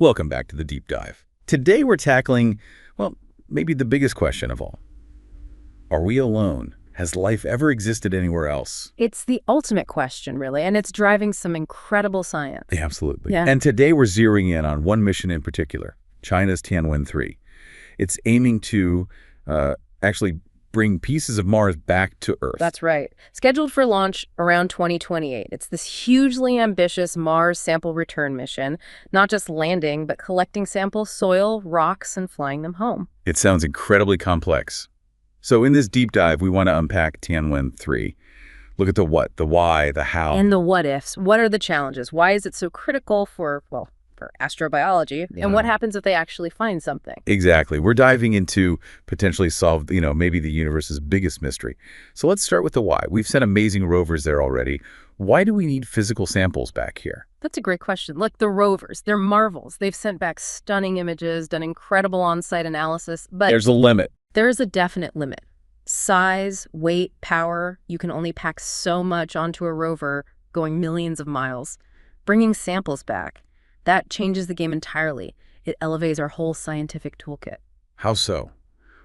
Welcome back to the Deep Dive. Today we're tackling, well, maybe the biggest question of all. Are we alone? Has life ever existed anywhere else? It's the ultimate question, really, and it's driving some incredible science. Yeah, absolutely. Yeah. And today we're zeroing in on one mission in particular, China's Tianwen-3. It's aiming to actually bring pieces of Mars back to Earth. That's right. Scheduled for launch around 2028. It's this hugely ambitious Mars sample return mission, not just landing, but collecting sample soil, rocks, and flying them home. It sounds incredibly complex. So in this deep dive, we want to unpack Tianwen-3. Look at the what, the why, the how. And the what ifs. What are the challenges? Why is it so critical for astrobiology? Yeah. And what happens if they actually find something? Exactly. We're diving into potentially solve, maybe the universe's biggest mystery. So let's start with the why. We've sent amazing rovers there already. Why do we need physical samples back here? That's a great question. Look, the rovers, they're marvels. They've sent back stunning images, done incredible on-site analysis, but There's a limit. there is a definite limit. Size, weight, power, you can only pack so much onto a rover going millions of miles. Bringing samples back, that changes the game entirely. It elevates our whole scientific toolkit. How so?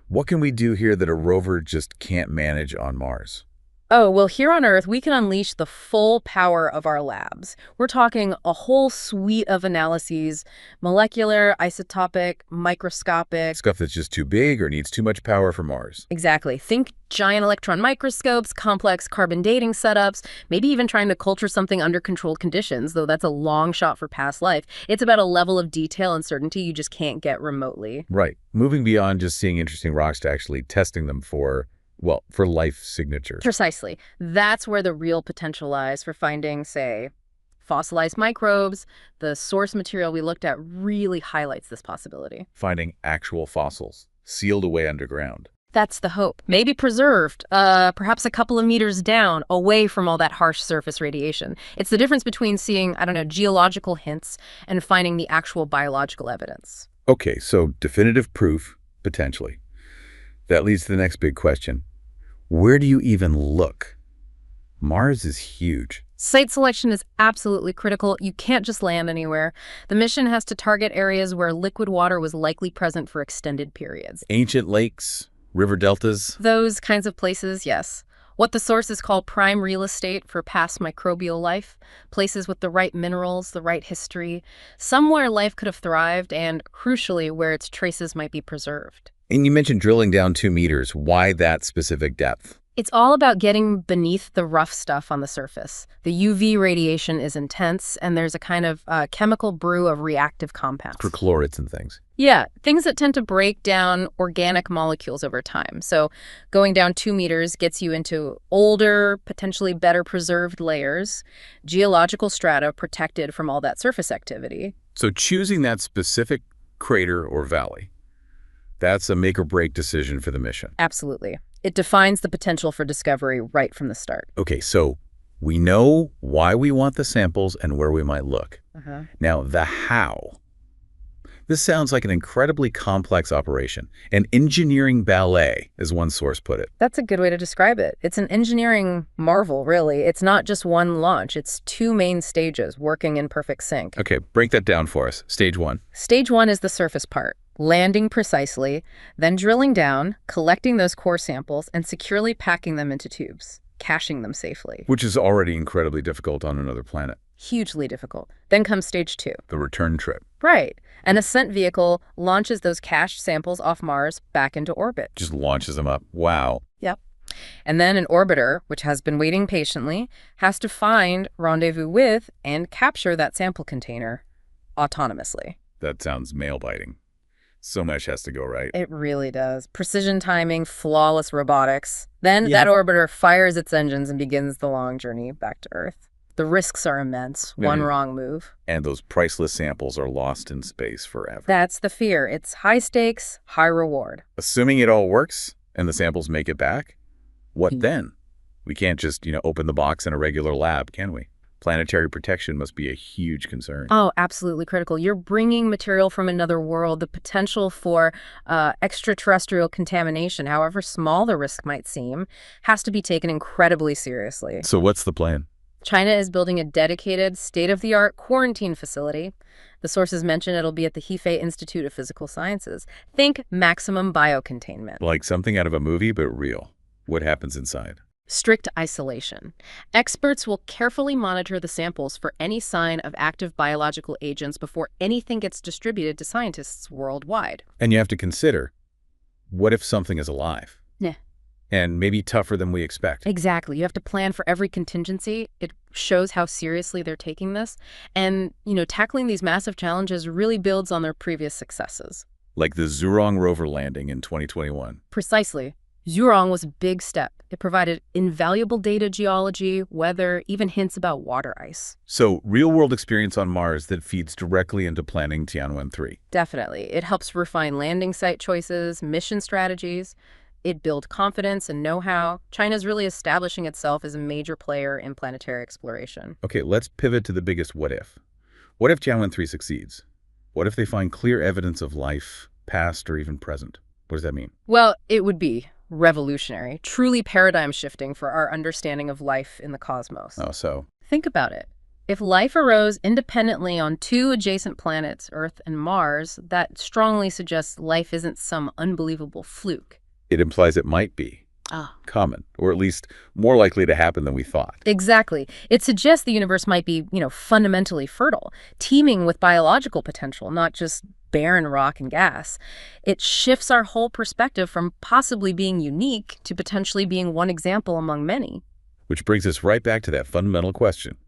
What can we do here that a rover just can't manage on Mars? Oh, well, here on Earth, we can unleash the full power of our labs. We're talking a whole suite of analyses, molecular, isotopic, microscopic. Stuff that's just too big or needs too much power for Mars. Exactly. Think giant electron microscopes, complex carbon dating setups, maybe even trying to culture something under controlled conditions, though that's a long shot for past life. It's about a level of detail and certainty you just can't get remotely. Right. Moving beyond just seeing interesting rocks to actually testing them for life signatures. Precisely. That's where the real potential lies for finding, say, fossilized microbes. The source material we looked at really highlights this possibility. Finding actual fossils, sealed away underground. That's the hope. Maybe preserved, perhaps a couple of meters down, away from all that harsh surface radiation. It's the difference between seeing, geological hints and finding the actual biological evidence. Okay, so definitive proof, potentially. That leads to the next big question. Where do you even look? Mars is huge. Site selection is absolutely critical. You can't just land anywhere. The mission has to target areas where liquid water was likely present for extended periods. Ancient lakes, river deltas. Those kinds of places, yes. What the sources call prime real estate for past microbial life, places with the right minerals, the right history, somewhere life could have thrived, and crucially, where its traces might be preserved. And you mentioned drilling down 2 meters. Why that specific depth? It's all about getting beneath the rough stuff on the surface. The UV radiation is intense, and there's a kind of chemical brew of reactive compounds. Perchlorates and things. Yeah, things that tend to break down organic molecules over time. So going down 2 meters gets you into older, potentially better preserved layers, geological strata protected from all that surface activity. So choosing that specific crater or valley, that's a make-or-break decision for the mission. Absolutely. It defines the potential for discovery right from the start. Okay, so we know why we want the samples and where we might look. Now, the how. This sounds like an incredibly complex operation. An engineering ballet, as one source put it. That's a good way to describe it. It's an engineering marvel, really. It's not just one launch. It's 2 main stages working in perfect sync. Okay, break that down for us. Stage 1. Stage 1 is the surface part. Landing precisely, then drilling down, collecting those core samples, and securely packing them into tubes, caching them safely. Which is already incredibly difficult on another planet. Hugely difficult. Then comes stage 2. The return trip. Right. An ascent vehicle launches those cached samples off Mars back into orbit. Just launches them up. Wow. Yep. And then an orbiter, which has been waiting patiently, has to find, rendezvous with, and capture that sample container autonomously. That sounds nail-biting. So much has to go right. It really does. Precision timing, flawless robotics. Then that orbiter fires its engines and begins the long journey back to Earth. The risks are immense. One wrong move. And those priceless samples are lost in space forever. That's the fear. It's high stakes, high reward. Assuming it all works and the samples make it back, what then? We can't just, open the box in a regular lab, can we? Planetary protection must be a huge concern. Oh, absolutely critical. You're bringing material from another world. The potential for extraterrestrial contamination, however small the risk might seem, has to be taken incredibly seriously. So what's the plan? China is building a dedicated, state-of-the-art quarantine facility. The sources mention it'll be at the Hefei Institute of Physical Sciences. Think maximum biocontainment. Like something out of a movie, but real. What happens inside? Strict isolation. Experts will carefully monitor the samples for any sign of active biological agents before anything gets distributed to scientists worldwide. And you have to consider, what if something is alive? Yeah. And maybe tougher than we expect. Exactly. You have to plan for every contingency. It shows how seriously they're taking this. And, tackling these massive challenges really builds on their previous successes. Like the Zhurong rover landing in 2021. Precisely. Zhurong was a big step. It provided invaluable data geology, weather, even hints about water ice. So, real-world experience on Mars that feeds directly into planning Tianwen-3. Definitely. It helps refine landing site choices, mission strategies. It builds confidence and know-how. China's really establishing itself as a major player in planetary exploration. Okay, let's pivot to the biggest what if. What if Tianwen-3 succeeds? What if they find clear evidence of life, past or even present? What does that mean? Well, it would be revolutionary, truly paradigm shifting for our understanding of life in the cosmos. Oh, so? Think about it. If life arose independently on two adjacent planets, Earth and Mars, that strongly suggests life isn't some unbelievable fluke. It implies it might be common, or at least more likely to happen than we thought. Exactly. It suggests the universe might be, fundamentally fertile, teeming with biological potential, not just barren rock and gas. It shifts our whole perspective from possibly being unique to potentially being one example among many. Which brings us right back to that fundamental question.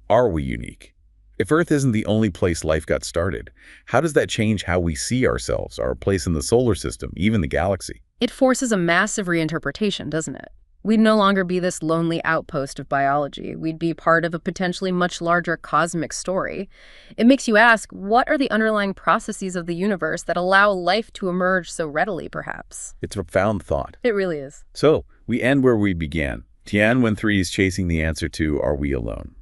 Are we unique? If Earth isn't the only place life got started, how does that change how we see ourselves, our place in the solar system, even the galaxy? It forces a massive reinterpretation, doesn't it? We'd no longer be this lonely outpost of biology. We'd be part of a potentially much larger cosmic story. It makes you ask, what are the underlying processes of the universe that allow life to emerge so readily, perhaps? It's a profound thought. It really is. So, we end where we began. Tianwen-3 is chasing the answer to, are we alone?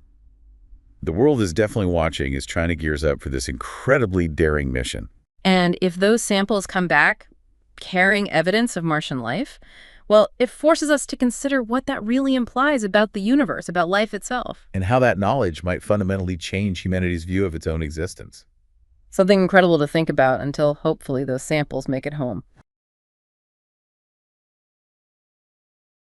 The world is definitely watching as China gears up for this incredibly daring mission. And if those samples come back carrying evidence of Martian life, well, it forces us to consider what that really implies about the universe, about life itself. And how that knowledge might fundamentally change humanity's view of its own existence. Something incredible to think about until hopefully those samples make it home.